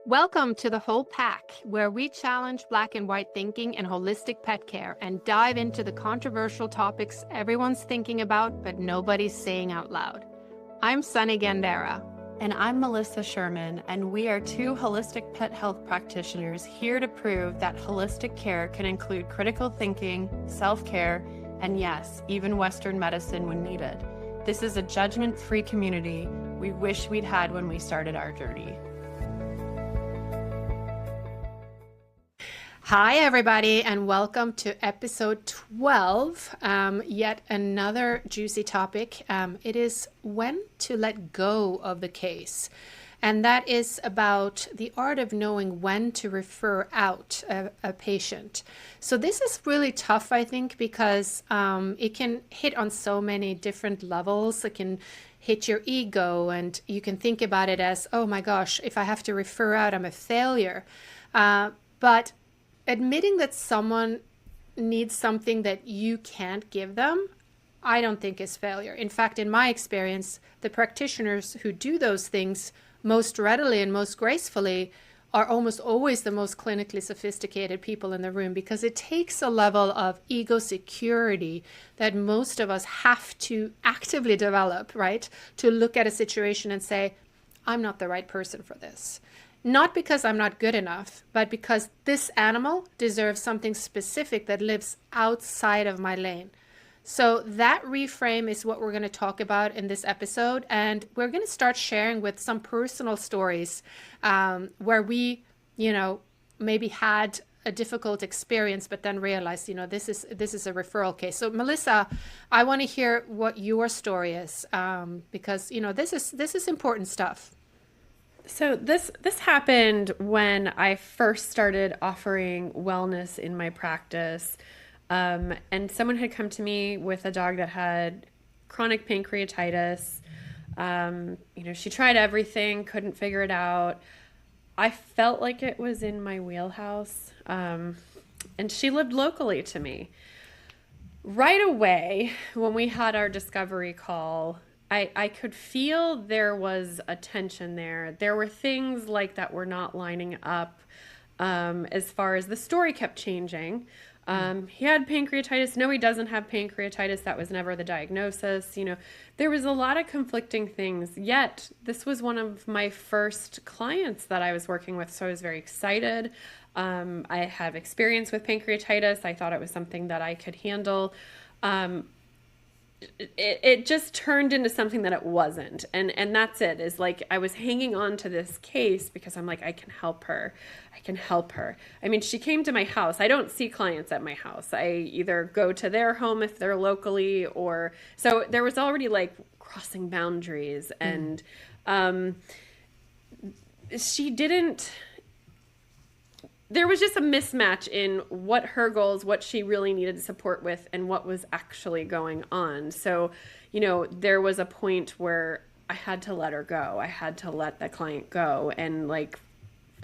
Welcome to the Whole Pack, where we challenge black and white thinking in holistic pet care and dive into the controversial topics everyone's thinking about but nobody's saying out loud. I'm Sunny Gandera. And I'm Melissa Sherman, and we are two holistic pet health practitioners here to prove that holistic care can include critical thinking, self-care, and yes, even Western medicine when needed. This is a judgment-free community we wish we'd had when we started our journey. Hi, everybody, and welcome to episode 12. Yet another juicy topic. It is when to let go of the case. And that is about the art of knowing when to refer out a patient. So this is really tough, I think, because it can hit on so many different levels. It can hit your ego, and you can think about it as, oh my gosh, if I have to refer out, I'm a failure. But admitting that someone needs something that you can't give them, I don't think is failure. In fact, in my experience, the practitioners who do those things most readily and most gracefully are almost always the most clinically sophisticated people in the room, because it takes a level of ego security that most of us have to actively develop, right? To look at a situation and say, I'm not the right person for this. Not because I'm not good enough, but because this animal deserves something specific that lives outside of my lane. So that reframe is what we're going to talk about in this episode. And we're going to start sharing with some personal stories where we, maybe had a difficult experience, but then realized, this is a referral case. So Melissa, I want to hear what your story is because, this is important stuff. So this happened when I first started offering wellness in my practice. And someone had come to me with a dog that had chronic pancreatitis. She tried everything, couldn't figure it out. I felt like it was in my wheelhouse. And she lived locally to me. Right away, when we had our discovery call, I could feel there was a tension there. There were things like that were not lining up as far as the story kept changing. He had pancreatitis. No, he doesn't have pancreatitis. That was never the diagnosis. There was a lot of conflicting things. Yet, this was one of my first clients that I was working with, so I was very excited. I have experience with pancreatitis. I thought it was something that I could handle. It just turned into something that it wasn't. And that's it, is like I was hanging on to this case because I'm like, I can help her. I mean, she came to my house. I don't see clients at my house. I either go to their home if they're locally, or so there was already like crossing boundaries. And she didn't. There was just a mismatch in what her goals, what she really needed support with, and what was actually going on. So, there was a point where I had to let her go. I had to let the client go. And like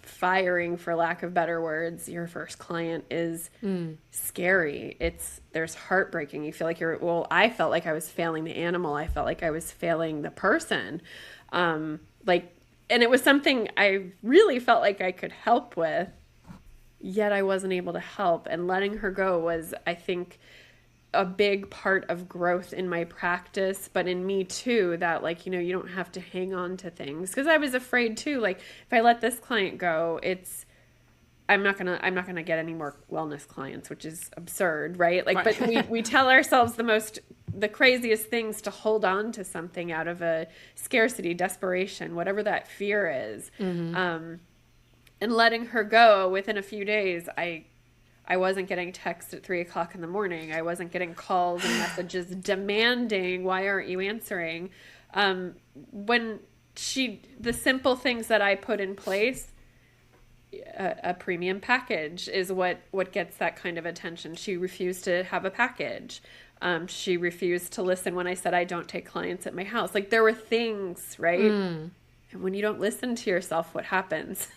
firing, for lack of better words, your first client is scary. There's heartbreaking. You feel like I felt like I was failing the animal. I felt like I was failing the person. And it was something I really felt like I could help with. Yet I wasn't able to help. And letting her go was, I think, a big part of growth in my practice, but in me too, that you don't have to hang on to things. Because I was afraid too, like if I let this client go, I'm not gonna get any more wellness clients, which is absurd, right? But we tell ourselves the craziest things to hold on to something out of a scarcity, desperation, whatever that fear is. Mm-hmm. And letting her go, within a few days, I wasn't getting texts at 3:00 in the morning. I wasn't getting calls and messages demanding, why aren't you answering? The simple things that I put in place, a premium package is what gets that kind of attention. She refused to have a package. She refused to listen when I said I don't take clients at my house. Like, there were things, right? And when you don't listen to yourself, what happens?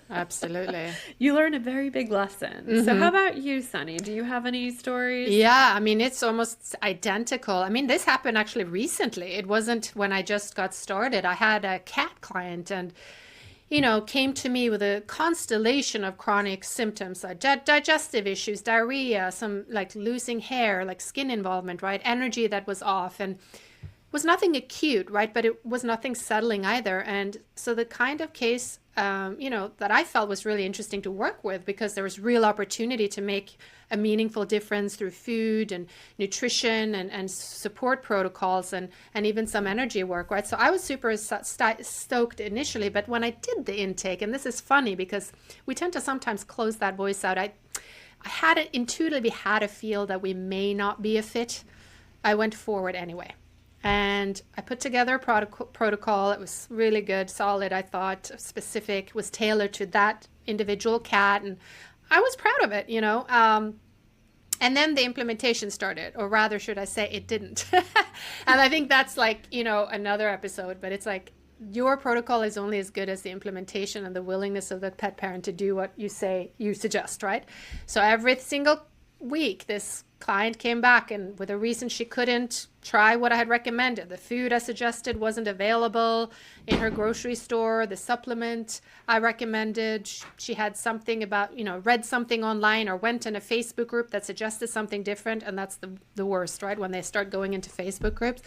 Absolutely. You learn a very big lesson. Mm-hmm. So how about you, Sunny? Do you have any stories? Yeah, I mean, it's almost identical. I mean, this happened actually recently. It wasn't when I just got started. I had a cat client, and came to me with a constellation of chronic symptoms, like digestive issues, diarrhea, some like losing hair, like skin involvement, right? Energy that was off, and was nothing acute, right? But it was nothing settling either. And so the kind of case, that I felt was really interesting to work with, because there was real opportunity to make a meaningful difference through food and nutrition and support protocols and even some energy work, right? So I was super stoked initially, but when I did the intake, and this is funny because we tend to sometimes close that voice out, I intuitively had a feel that we may not be a fit. I went forward anyway. And I put together a protocol. It was really good, solid, I thought, specific, was tailored to that individual cat. And I was proud of it, and then the implementation started, or rather, should I say, it didn't. And I think that's like, another episode, but it's like your protocol is only as good as the implementation and the willingness of the pet parent to do what you say you suggest, right? So every single week, this client came back and with a reason she couldn't try what I had recommended. The food I suggested wasn't available in her grocery store. The supplement I recommended, she had something about, read something online or went in a Facebook group that suggested something different. And that's the worst, right? When they start going into Facebook groups.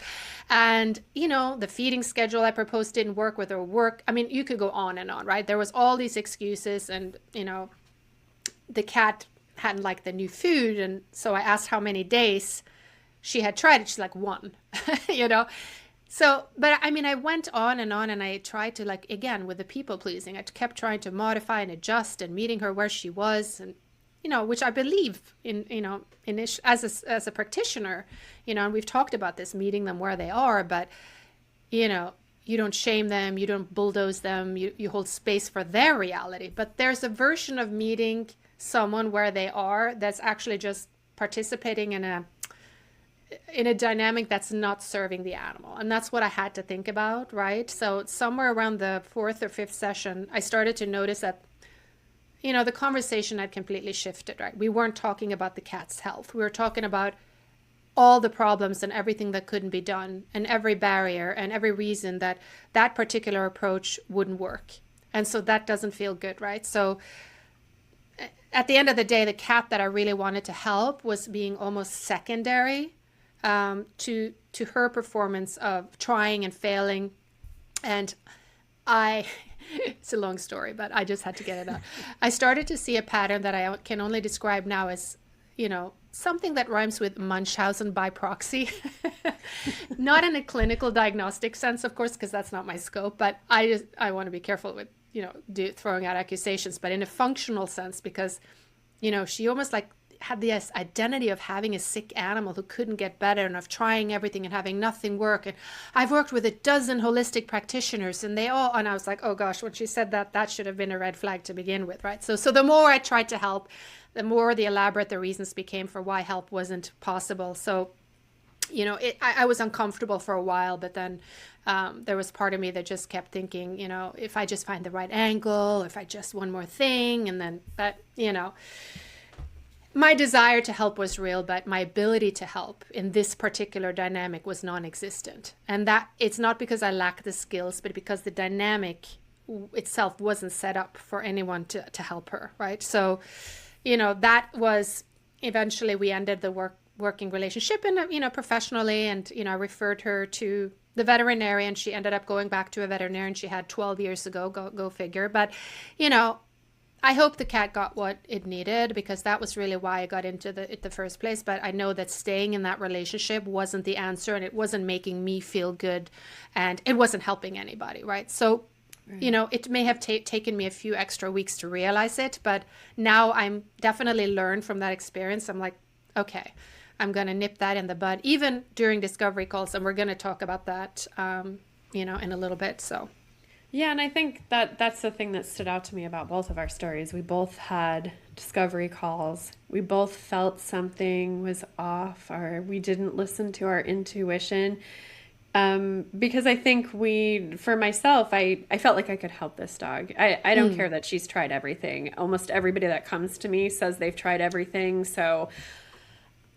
And, the feeding schedule I proposed didn't work with her work. I mean, you could go on and on, right? There was all these excuses and, the cat hadn't liked the new food. And so I asked how many days she had tried it. She's like, 1, So, but I mean, I went on and I tried to, like, again, with the people pleasing, I kept trying to modify and adjust and meeting her where she was. And, which I believe in, as a practitioner, and we've talked about this, meeting them where they are, but, you don't shame them, you don't bulldoze them, you hold space for their reality. But there's a version of meeting someone where they are that's actually just participating in a dynamic that's not serving the animal. And that's what I had to think about, right? So somewhere around the 4th or 5th session, I started to notice that, the conversation had completely shifted, right? We weren't talking about the cat's health. We were talking about all the problems and everything that couldn't be done and every barrier and every reason that particular approach wouldn't work. And so that doesn't feel good, right? So at the end of the day, the cat that I really wanted to help was being almost secondary to her performance of trying and failing. And it's a long story, but I just had to get it out. I started to see a pattern that I can only describe now as, something that rhymes with Munchausen by proxy. Not in a clinical diagnostic sense, of course, because that's not my scope, but I want to be careful with, throwing out accusations, but in a functional sense, because, she almost like had this identity of having a sick animal who couldn't get better and of trying everything and having nothing work. And I've worked with a dozen holistic practitioners and and I was like, oh gosh, when she said that should have been a red flag to begin with, right? So the more I tried to help, the more the elaborate the reasons became for why help wasn't possible. So, I was uncomfortable for a while, but then there was part of me that just kept thinking, if I just find the right angle, if I just one more thing, and then that, my desire to help was real, but my ability to help in this particular dynamic was non-existent. And that it's not because I lack the skills, but because the dynamic itself wasn't set up for anyone to help her, right? So, that was eventually we ended the working relationship and, professionally, and, I referred her to the veterinarian. She ended up going back to a veterinarian she had 12 years ago, go figure. But, I hope the cat got what it needed, because that was really why I got into the first place. But I know that staying in that relationship wasn't the answer, and it wasn't making me feel good, and it wasn't helping anybody, right? So, right. It may have taken me a few extra weeks to realize it, but now I'm definitely learned from that experience. I'm like, okay, I'm going to nip that in the bud, even during discovery calls. And we're going to talk about that, in a little bit. So. Yeah, and I think that's the thing that stood out to me about both of our stories. We both had discovery calls. We both felt something was off, or we didn't listen to our intuition. Because I think for myself, I felt like I could help this dog. I don't care that she's tried everything. Almost everybody that comes to me says they've tried everything. So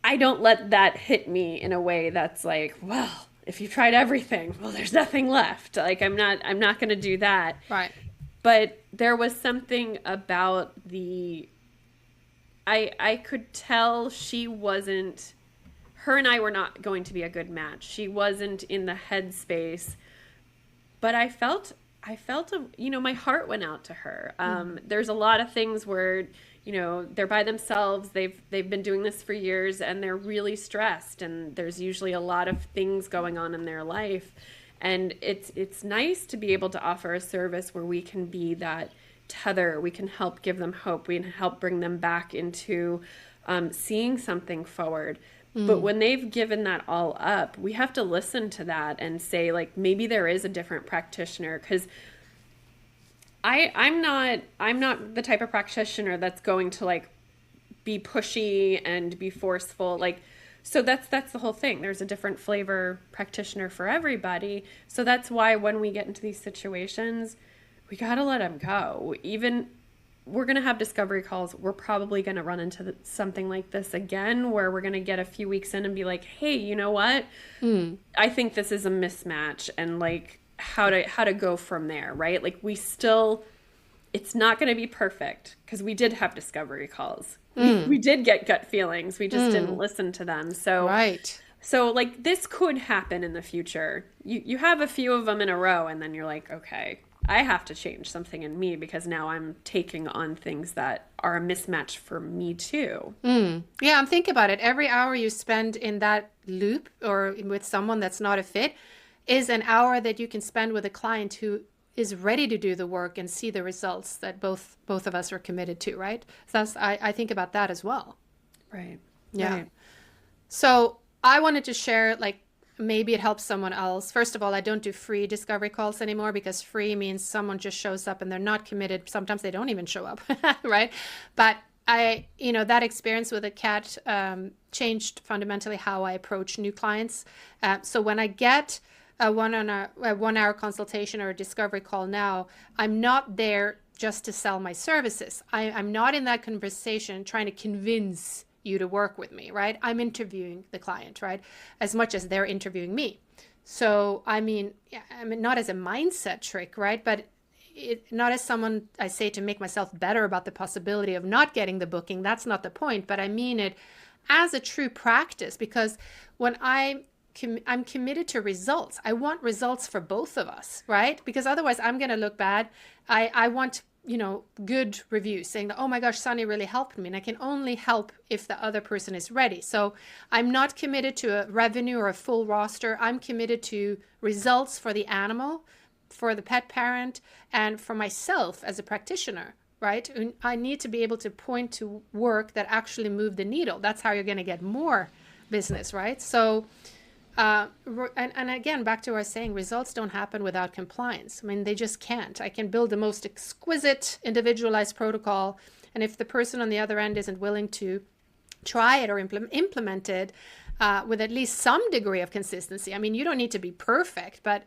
I don't let that hit me in a way that's like, if you tried everything, well, there's nothing left. Like, I'm not going to do that. Right. But there was something about I could tell she wasn't, her and I were not going to be a good match. She wasn't in the headspace, but my heart went out to her. There's a lot of things where, they're by themselves. They've been doing this for years, and they're really stressed, and there's usually a lot of things going on in their life. And it's nice to be able to offer a service where we can be that tether. We can help give them hope. We can help bring them back into seeing something forward. But when they've given that all up, we have to listen to that and say, like, maybe there is a different practitioner. Because I'm not the type of practitioner that's going to, like, be pushy and be forceful. Like, so that's the whole thing. There's a different flavor practitioner for everybody. So that's why when we get into these situations, we got to let them go. Even we're going to have discovery calls. We're probably going to run into something like this again, where we're going to get a few weeks in and be like, hey, you know what? I think this is a mismatch, and, like, how to go from there, right? Like, it's not going to be perfect, because we did have discovery calls. We did get gut feelings. We just didn't listen to them. So, Right. so, like, this could happen in the future. You have a few of them in a row, and then you're like, okay, I have to change something in me, because now I'm taking on things that are a mismatch for me too. Yeah, I'm thinking about it. Every hour you spend in that loop or with someone that's not a fit is an hour that you can spend with a client who is ready to do the work and see the results that both of us are committed to, right? So I think about that as well. Right. Yeah. Right. So I wanted to share, like, maybe it helps someone else. First of all, I don't do free discovery calls anymore, because free means someone just shows up and they're not committed. Sometimes they don't even show up, right? But that experience with a cat changed fundamentally how I approach new clients. So when I get a 1 hour consultation or a discovery call now, I'm not there just to sell my services. I'm not in that conversation trying to convince you to work with me, right? I'm interviewing the client, right? As much as they're interviewing me. So, I mean, not as a mindset trick, right? But not as someone I say to make myself better about the possibility of not getting the booking. That's not the point. But I mean it as a true practice, because when I'm committed to results. I want results for both of us, right? Because otherwise I'm going to look bad. I want, good reviews saying that, oh my gosh, Sunny really helped me. And I can only help if the other person is ready. So I'm not committed to a revenue or a full roster. I'm committed to results for the animal, for the pet parent, and for myself as a practitioner, right? And I need to be able to point to work that actually move the needle. That's how you're going to get more business, right? So, and again, back to what I was saying, results don't happen without compliance. I mean, they just can't. I can build the most exquisite individualized protocol, and if the person on the other end isn't willing to try it or implement it with at least some degree of consistency. I mean, you don't need to be perfect, but,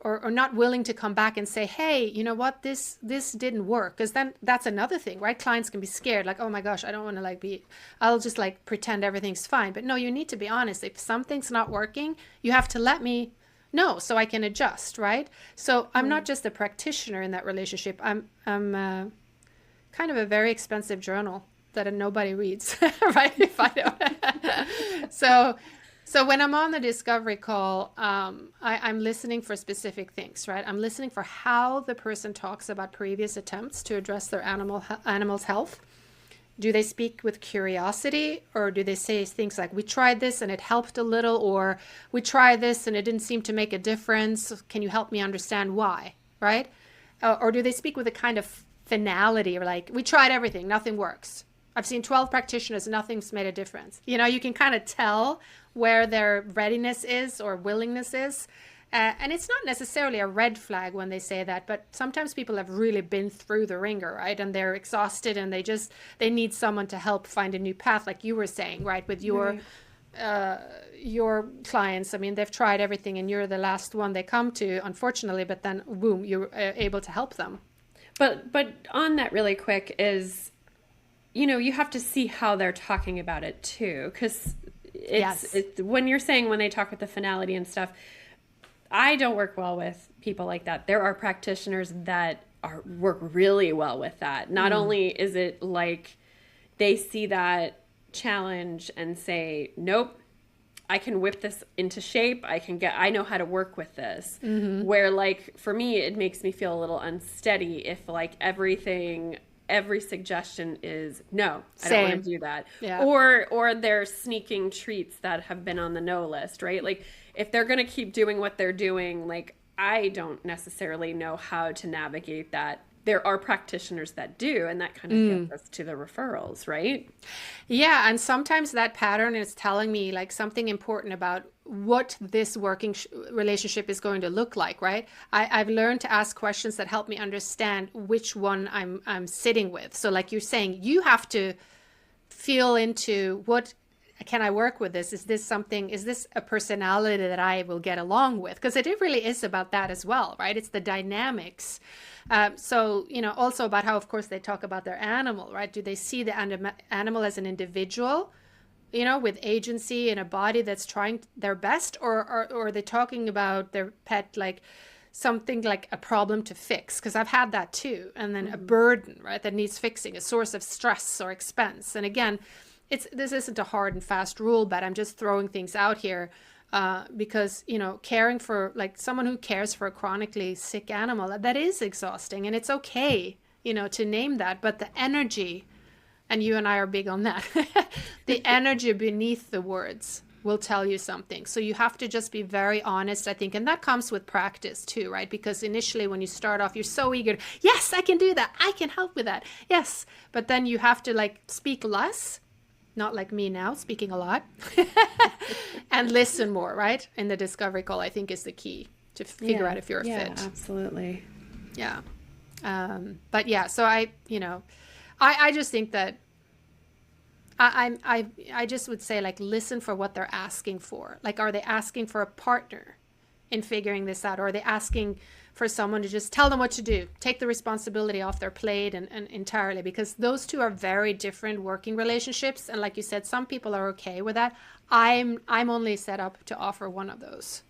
or not willing to come back and say, hey, you know what, this didn't work. Because then that's another thing, right? Clients can be scared, like, oh my gosh, I don't want to I'll just pretend everything's fine. But no, you need to be honest. If something's not working, you have to let me know so I can adjust, right? So I'm not just a practitioner in that relationship. I'm kind of a very expensive journal that nobody reads, right? If I don't. So when I'm on the discovery call, I'm listening for specific things, right? I'm listening for how the person talks about previous attempts to address their animal's health. Do they speak with curiosity, or do they say things like, we tried this and it helped a little, or we tried this and it didn't seem to make a difference. Can you help me understand why, right? Or do they speak with a kind of finality, or like, we tried everything, nothing works. I've seen 12 practitioners, nothing's made a difference. You can kind of tell where their readiness is or willingness is. And it's not necessarily a red flag when they say that, but sometimes people have really been through the ringer, right? And they're exhausted and they need someone to help find a new path, like you were saying, right? With your clients. I mean, they've tried everything and you're the last one they come to, unfortunately, but then boom, you're able to help them. But on that really quick is, you have to see how they're talking about it too. Because it's when you're saying when they talk with the finality and stuff, I don't work well with people like that. There are practitioners that work really well with that. Not only is it like they see that challenge and say, nope, I can whip this into shape. I know how to work with this. Where like for me, it makes me feel a little unsteady if like every suggestion is no, I don't want to do that. Yeah. Or they're sneaking treats that have been on the no list, right? Like if they're going to keep doing what they're doing, like I don't necessarily know how to navigate that. There are practitioners that do, and that kind of gets us to the referrals, right? Yeah, and sometimes that pattern is telling me like something important about what this working relationship is going to look like, right? I've learned to ask questions that help me understand which one I'm sitting with. So like you're saying, you have to feel into what can I work with this? Is this a personality that I will get along with? Because it really is about that as well, right? It's the dynamics. So, also about how, of course, they talk about their animal, right? Do they see the animal as an individual, with agency and a body that's trying their best? Or are they talking about their pet like something like a problem to fix? Because I've had that too. And then a burden, right, that needs fixing, a source of stress or expense. And again, this isn't a hard and fast rule, but I'm just throwing things out here because, caring for like someone who cares for a chronically sick animal, that is exhausting, and it's okay, to name that. But the energy, and you and I are big on that, the energy beneath the words will tell you something. So you have to just be very honest, I think. And that comes with practice too, right? Because initially when you start off, you're so eager. Yes, I can do that. I can help with that. Yes. But then you have to like speak less. Not like me now, speaking a lot, and listen more, right? In the discovery call, I think is the key to figure out if you're a fit. Yeah, absolutely. Yeah. But yeah, so I just think that I just would say like, listen for what they're asking for. Like, are they asking for a partner in figuring this out? Or are they asking for someone to just tell them what to do, take the responsibility off their plate and entirely? Because those two are very different working relationships. And like you said, some people are okay with that. I'm only set up to offer one of those.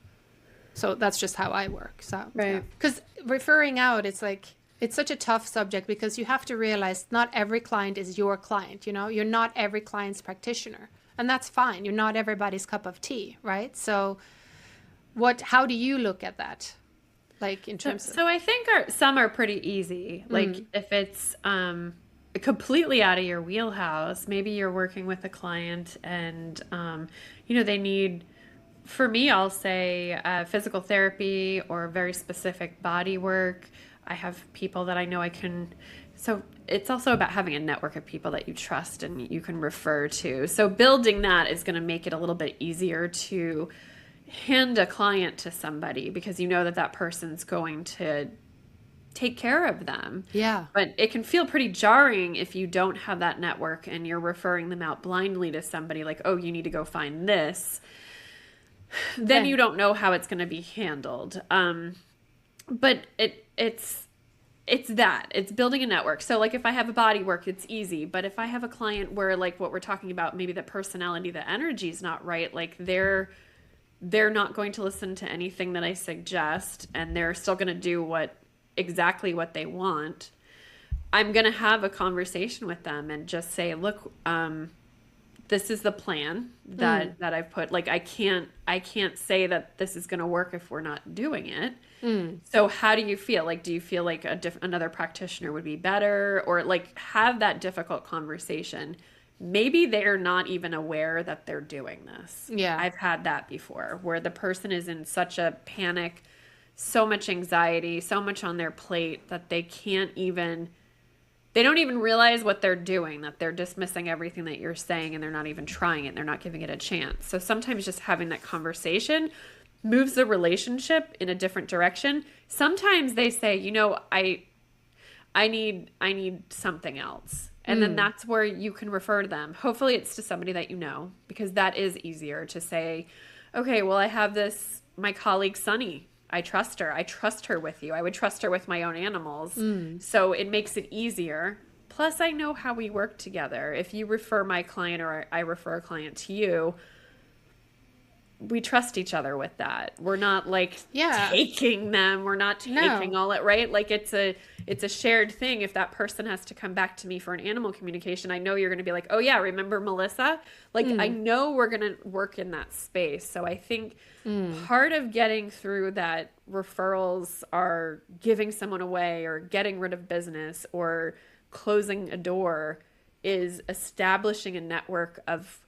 So that's just how I work. So, right. Because referring out, it's like, it's such a tough subject because you have to realize not every client is your client. You're not every client's practitioner, and that's fine. You're not everybody's cup of tea, right? So how do you look at that? Like in terms of... So I think some are pretty easy. Like if it's completely out of your wheelhouse, maybe you're working with a client and, they need, for me, I'll say physical therapy or very specific body work. I have people that I know so it's also about having a network of people that you trust and you can refer to. So building that is going to make it a little bit easier to hand a client to somebody because you know that person's going to take care of them. Yeah. But it can feel pretty jarring if you don't have that network and you're referring them out blindly to somebody like, oh, you need to go find this. Then you don't know how it's going to be handled. But it's building a network. So like if I have a body work, it's easy. But if I have a client where like what we're talking about, maybe the personality, the energy is not right, like they're not going to listen to anything that I suggest, and they're still going to do exactly what they want. I'm going to have a conversation with them and just say, look, this is the plan that I've put. Like, I can't say that this is going to work if we're not doing it. So how do you feel? Like, do you feel like another practitioner would be better? Or like have that difficult conversation. Maybe they're not even aware that they're doing this. Yeah. I've had that before where the person is in such a panic, so much anxiety, so much on their plate that they don't even realize what they're doing, that they're dismissing everything that you're saying and they're not even trying it. They're not giving it a chance. So sometimes just having that conversation moves the relationship in a different direction. Sometimes they say, I need something else. And then that's where you can refer to them. Hopefully it's to somebody that you know, because that is easier to say, okay, well, I have my colleague, Sunny. I trust her. I trust her with you. I would trust her with my own animals. So it makes it easier. Plus, I know how we work together. If you refer my client or I refer a client to you, we trust each other with that. We're not like Yeah. taking them. We're not taking No. all it, right? Like it's a shared thing. If that person has to come back to me for an animal communication, I know you're going to be like, "Oh yeah, remember Melissa?" Like I know we're going to work in that space. So I think part of getting through that referrals are giving someone away or getting rid of business or closing a door is establishing a network of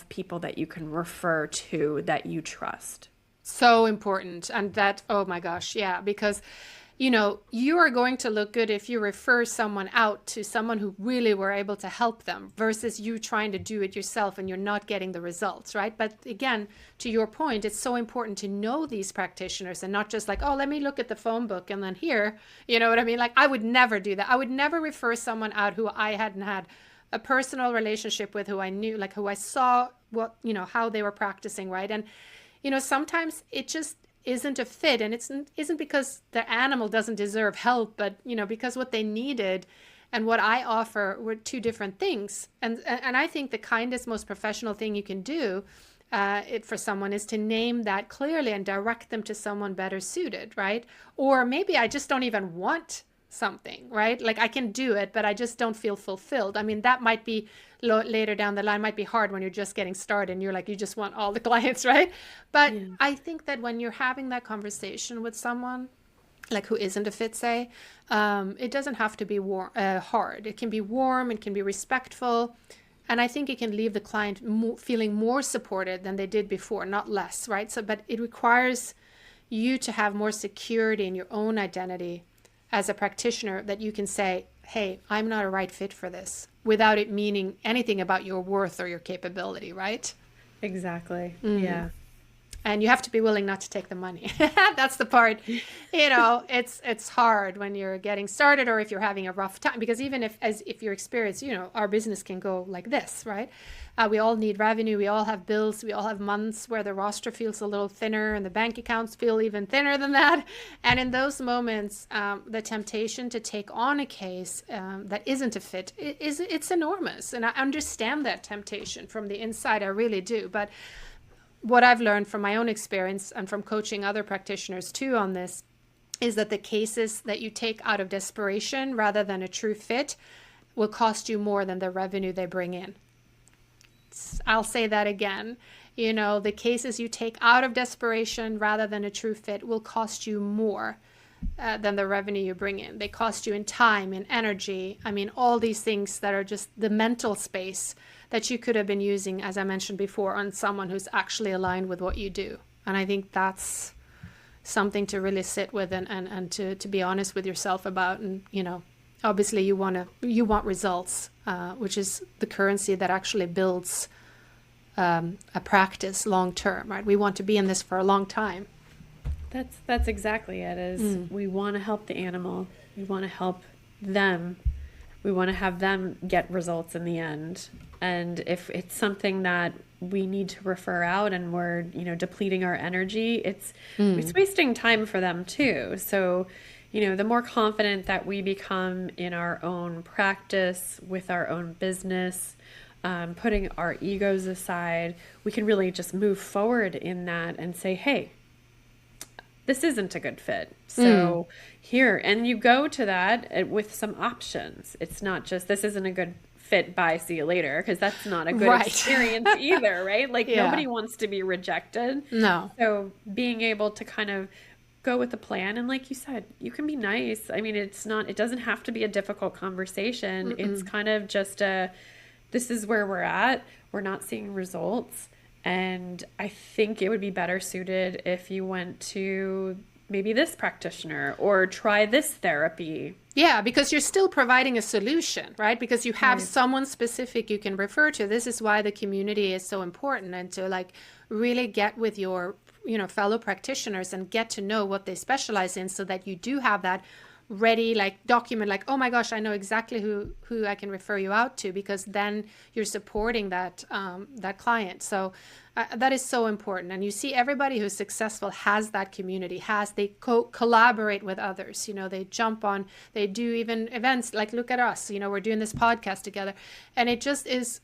people that you can refer to that you trust. So important. And that, oh my gosh, yeah, because you are going to look good if you refer someone out to someone who really were able to help them versus you trying to do it yourself and you're not getting the results, right? But again, to your point, it's so important to know these practitioners and not just like, oh, let me look at the phone book and then here, you know what I mean? Like I would never do that. I would never refer someone out who I hadn't had a personal relationship with, who I knew, like who I saw what, how they were practicing, right? And, sometimes it just isn't a fit, and isn't because the animal doesn't deserve help, but, because what they needed and what I offer were two different things. And I think the kindest, most professional thing you can do for someone is to name that clearly and direct them to someone better suited, right? Or maybe I just don't even want something, right? Like I can do it, but I just don't feel fulfilled. I mean, that might be later down the line, might be hard when you're just getting started and you're like, you just want all the clients, right? But yeah. I think that when you're having that conversation with someone like who isn't a fit, say, it doesn't have to be hard. It can be warm, it can be respectful. And I think it can leave the client feeling more supported than they did before, not less, right? So, but it requires you to have more security in your own identity as a practitioner, that you can say, hey, I'm not a right fit for this, without it meaning anything about your worth or your capability, right? Exactly. Yeah. And you have to be willing not to take the money. That's the part, it's hard when you're getting started or if you're having a rough time, because even if you're experienced, our business can go like this, right? We all need revenue. We all have bills. We all have months where the roster feels a little thinner and the bank accounts feel even thinner than that. And in those moments, the temptation to take on a case that isn't a fit, it's enormous. And I understand that temptation from the inside. I really do. But what I've learned from my own experience and from coaching other practitioners too on this is that the cases that you take out of desperation rather than a true fit will cost you more than the revenue they bring in. I'll say that again. The cases you take out of desperation rather than a true fit will cost you more than the revenue you bring in. They cost you in time, in energy. I mean, all these things that are just the mental space that you could have been using, as I mentioned before, on someone who's actually aligned with what you do. And I think that's something to really sit with and to be honest with yourself about. And, obviously you want results, which is the currency that actually builds a practice long term, right? We want to be in this for a long time. That's exactly it. We want to help the animal. We want to help them. We want to have them get results in the end. And if it's something that we need to refer out and we're, depleting our energy, it's wasting time for them too. So, the more confident that we become in our own practice, with our own business, putting our egos aside, we can really just move forward in that and say, hey, this isn't a good fit. So here, and you go to that with some options. It's not just, this isn't a good fit, bye, see you later, because that's not a good experience either, right? Like nobody wants to be rejected. No. So being able to kind of go with the plan, and like you said, you can be nice. I mean, it doesn't have to be a difficult conversation. It's kind of just this is where we're at. We're not seeing results. And I think it would be better suited if you went to maybe this practitioner or try this therapy. Yeah, because you're still providing a solution, right? Because you have someone specific you can refer to. This is why the community is so important, and to really get with your, fellow practitioners and get to know what they specialize in, so that you do have that ready, document, oh my gosh, I know exactly who I can refer you out to, because then you're supporting that client. So that is so important. And you see, everybody who's successful has that community, they collaborate with others, they jump on, they do even events, look at us, we're doing this podcast together, and it just is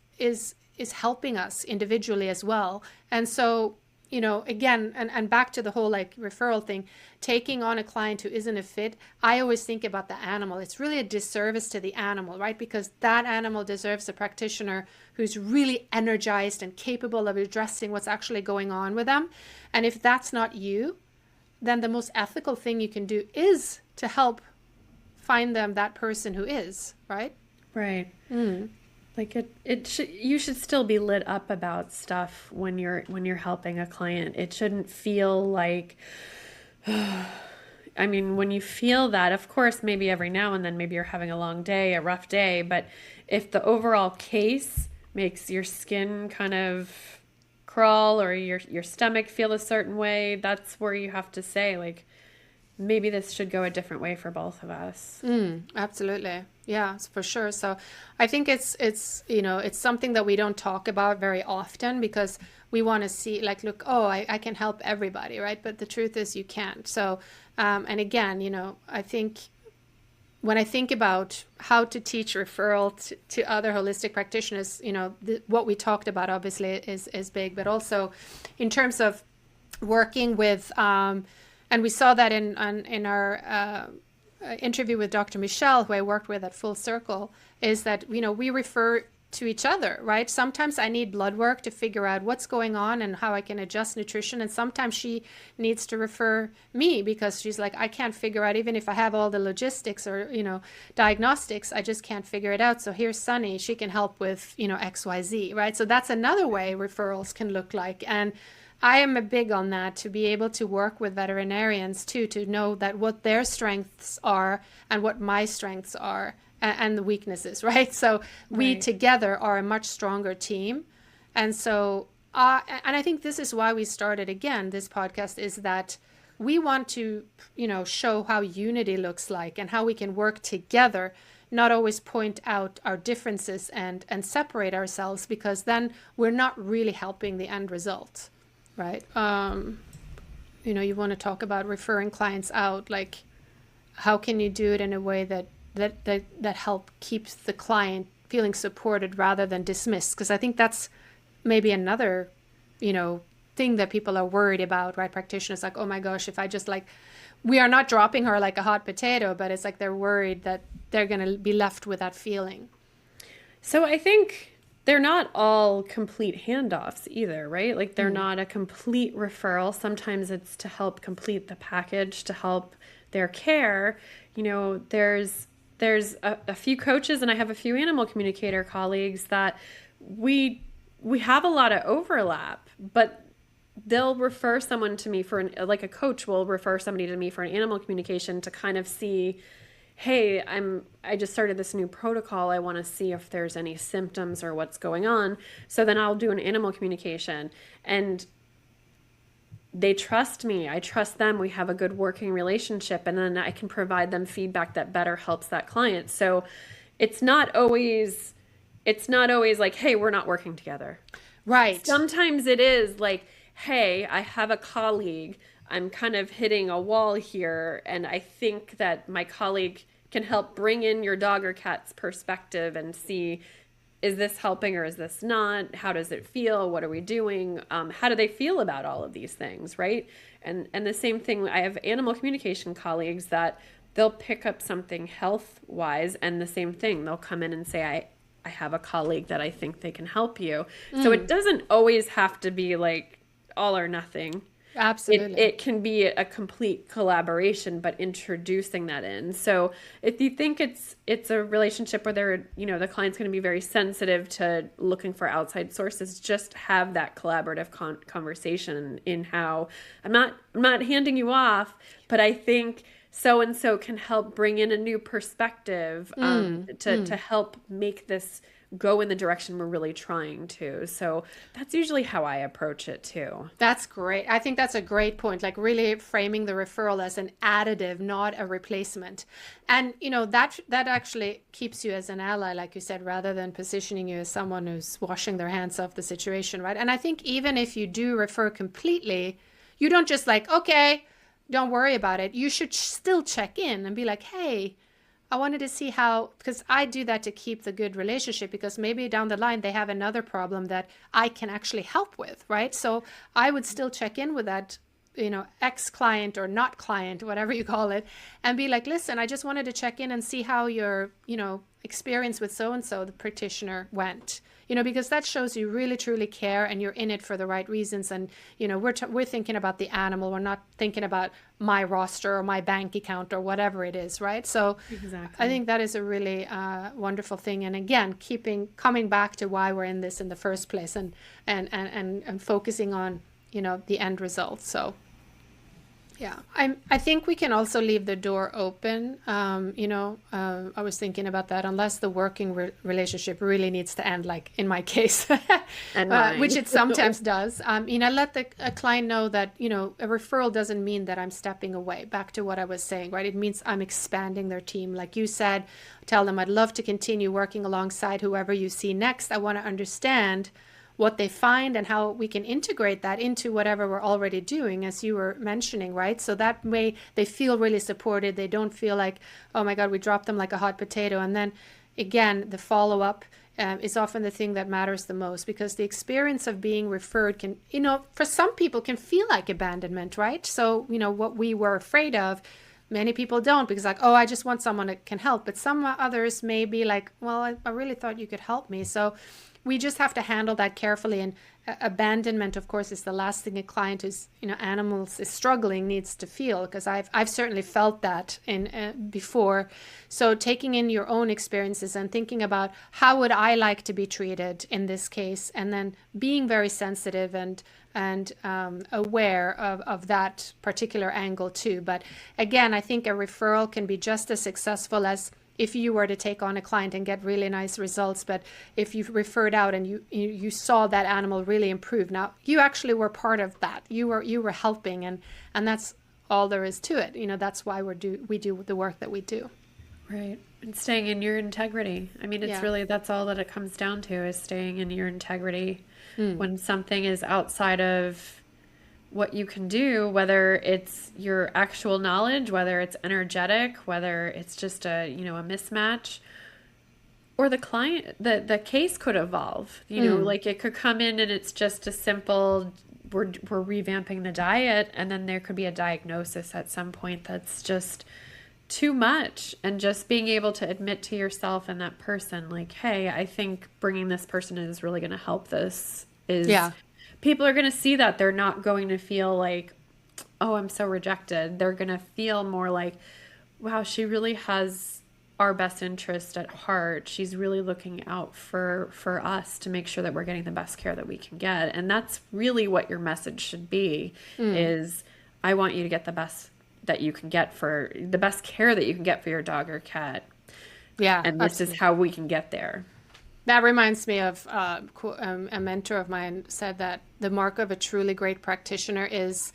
helping us individually as well. And so again, and back to the whole like referral thing, taking on a client who isn't a fit, I always think about the animal. It's really a disservice to the animal, right? Because that animal deserves a practitioner who's really energized and capable of addressing what's actually going on with them. And if that's not you, then the most ethical thing you can do is to help find them that person who is, right? Right. Like you should still be lit up about stuff when you're helping a client. It shouldn't feel like, I mean, when you feel that, of course, maybe every now and then, maybe you're having a long day, a rough day, but if the overall case makes your skin kind of crawl or your stomach feel a certain way, that's where you have to say, like, maybe this should go a different way for both of us. Absolutely. Yeah, for sure. So I think it's something that we don't talk about very often because we want to see like, look, oh, I can help everybody, right? But the truth is you can't. So, and again, I think when I think about how to teach referral to other holistic practitioners, what we talked about obviously is big, but also in terms of working with, and we saw that in our interview with Dr. Michelle, who I worked with at Full Circle, is that, we refer to each other, right? Sometimes I need blood work to figure out what's going on and how I can adjust nutrition. And sometimes she needs to refer me because she's like, I can't figure out, even if I have all the logistics or, diagnostics, I just can't figure it out. So here's Sunny, she can help with, XYZ, right? So that's another way referrals can look like. And I am a big on that, to be able to work with veterinarians too, to know that what their strengths are and what my strengths are and the weaknesses, right? So we together are a much stronger team. And so, and I think this is why we started again, this podcast, is that we want to, show how unity looks like and how we can work together, not always point out our differences and separate ourselves, because then we're not really helping the end result. Right. You want to talk about referring clients out, like how can you do it in a way that help keeps the client feeling supported rather than dismissed? Because I think that's maybe another, thing that people are worried about, right? Practitioners like, oh my gosh, if I just we are not dropping her like a hot potato, but it's like they're worried that they're going to be left with that feeling. So I think they're not all complete handoffs either, right? Like they're not a complete referral. Sometimes it's to help complete the package, to help their care. There's a few coaches, and I have a few animal communicator colleagues that we have a lot of overlap, but they'll refer someone to me for like a coach will refer somebody to me for an animal communication to kind of see, hey, I just started this new protocol. I want to see if there's any symptoms or what's going on. So then I'll do an animal communication, and they trust me. I trust them. We have a good working relationship, and then I can provide them feedback that better helps that client. So it's not always like, hey, we're not working together. Right. Sometimes it is like, hey, I have a colleague. I'm kind of hitting a wall here, and I think that my colleague can help bring in your dog or cat's perspective and see, is this helping or is this not? How does it feel? What are we doing? How do they feel about all of these things, right? And the same thing, I have animal communication colleagues that they'll pick up something health-wise, and the same thing, they'll come in and say, I have a colleague that I think they can help you. So it doesn't always have to be like all or nothing. Absolutely. It can be a complete collaboration, but introducing that in. So if you think it's a relationship where the client's going to be very sensitive to looking for outside sources, just have that collaborative conversation in how I'm not handing you off, but I think so-and-so can help bring in a new perspective to help make this go in the direction we're really trying to. So that's usually how I approach it too. That's great. I think that's a great point, like really framing the referral as an additive, not a replacement. And, that actually keeps you as an ally, like you said, rather than positioning you as someone who's washing their hands off the situation, right? And I think even if you do refer completely, you don't just like, okay, don't worry about it. You should still check in and be like, hey, I wanted to see how, because I do that to keep the good relationship, because maybe down the line they have another problem that I can actually help with, right? So I would still check in with that, ex-client or not client, whatever you call it, and be like, listen, I just wanted to check in and see how your, experience with so-and-so, the practitioner, went. Because that shows you really truly care and you're in it for the right reasons. And, we're thinking about the animal. We're not thinking about my roster or my bank account or whatever it is, right? So Exactly. I think that is a really wonderful thing. And again, coming back to why we're in this in the first place, and focusing on, the end result. So yeah, I think we can also leave the door open. I was thinking about that, unless the working relationship really needs to end, like in my case, And which mine. it sometimes does. Let a client know that, a referral doesn't mean that I'm stepping away. Back to what I was saying, right? It means I'm expanding their team. Like you said, tell them I'd love to continue working alongside whoever you see next. I want to understand what they find and how we can integrate that into whatever we're already doing, as you were mentioning, right? So that way they feel really supported. They don't feel like, oh my God, we dropped them like a hot potato. And then again, the follow-up is often the thing that matters the most, because the experience of being referred can, for some people can feel like abandonment, right? So, what we were afraid of, many people don't, because like, oh, I just want someone that can help. But some others may be like, well, I really thought you could help me. So we just have to handle that carefully. And abandonment, of course, is the last thing a client who's, animals is struggling needs to feel, because I've certainly felt that in before. So taking in your own experiences and thinking about how would I like to be treated in this case, and then being very sensitive and aware of that particular angle too. But again, I think a referral can be just as successful as if you were to take on a client and get really nice results. But if you've referred out and you saw that animal really improve, now you actually were part of that. You were helping, and that's all there is to it. That's why we do the work that we do. Right. And staying in your integrity. I mean, it's really, that's all that it comes down to, is staying in your integrity. When something is outside of what you can do, whether it's your actual knowledge, whether it's energetic, whether it's just a mismatch, or the client, the case could evolve, like it could come in and it's just a simple, we're revamping the diet, and then there could be a diagnosis at some point that's just too much. And just being able to admit to yourself and that person, like, hey, I think bringing this person in is really going to help. This is, people are going to see that. They're not going to feel like, oh, I'm so rejected. They're going to feel more like, wow, she really has our best interest at heart. She's really looking out for us to make sure that we're getting the best care that we can get. And that's really what your message should be, is I want you to get the best that you can get, for the best care that you can get for your dog or cat. Yeah. And this is how we can get there. That reminds me of a mentor of mine said that the mark of a truly great practitioner is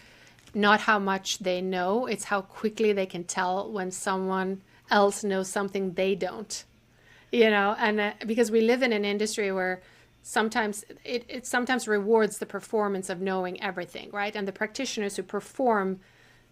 not how much they know, it's how quickly they can tell when someone else knows something they don't. And because we live in an industry where sometimes it sometimes rewards the performance of knowing everything, right? And the practitioners who perform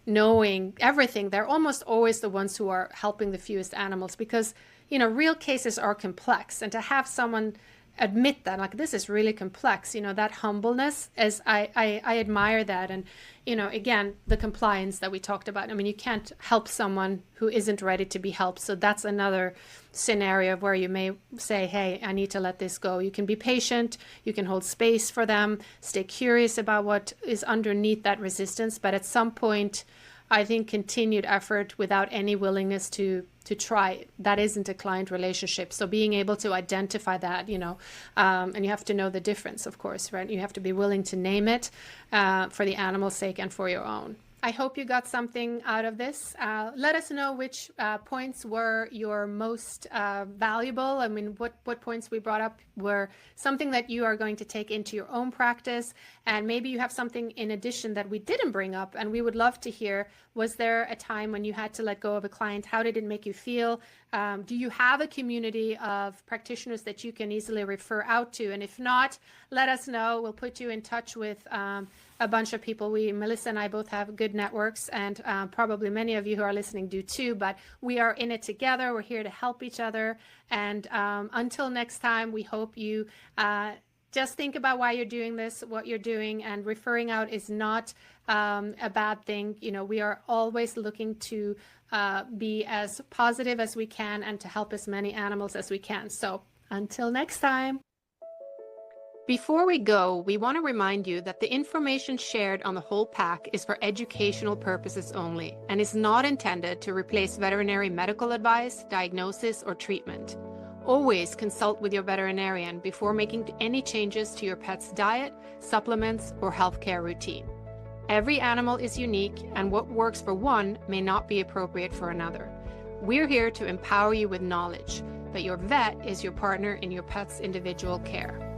knowing everything, they're almost always the ones who are helping the fewest animals, because real cases are complex, and to have someone admit that, like, this is really complex, that humbleness, is I admire that. And again, the compliance that we talked about, I mean, you can't help someone who isn't ready to be helped. So that's another scenario where you may say, hey, I need to let this go. You can be patient, you can hold space for them, stay curious about what is underneath that resistance, but at some point, I think continued effort without any willingness to try, that isn't a client relationship. So being able to identify that, and you have to know the difference, of course, right? You have to be willing to name it for the animal's sake and for your own. I hope you got something out of this. Let us know which points were your most valuable. I mean, what points we brought up were something that you are going to take into your own practice. And maybe you have something in addition that we didn't bring up. And we would love to hear, was there a time when you had to let go of a client? How did it make you feel? Do you have a community of practitioners that you can easily refer out to? And if not, let us know. We'll put you in touch with a bunch of people. Melissa and I both have good networks, and probably many of you who are listening do too, but we are in it together. We're here to help each other. And until next time, we hope you just think about why you're doing this, what you're doing, and referring out is not a bad thing. You know, we are always looking to be as positive as we can and to help as many animals as we can. So until next time. Before we go, we want to remind you that the information shared on the whole pack is for educational purposes only and is not intended to replace veterinary medical advice, diagnosis, or treatment. Always consult with your veterinarian before making any changes to your pet's diet, supplements, or healthcare routine. Every animal is unique, and what works for one may not be appropriate for another. We're here to empower you with knowledge, but your vet is your partner in your pet's individual care.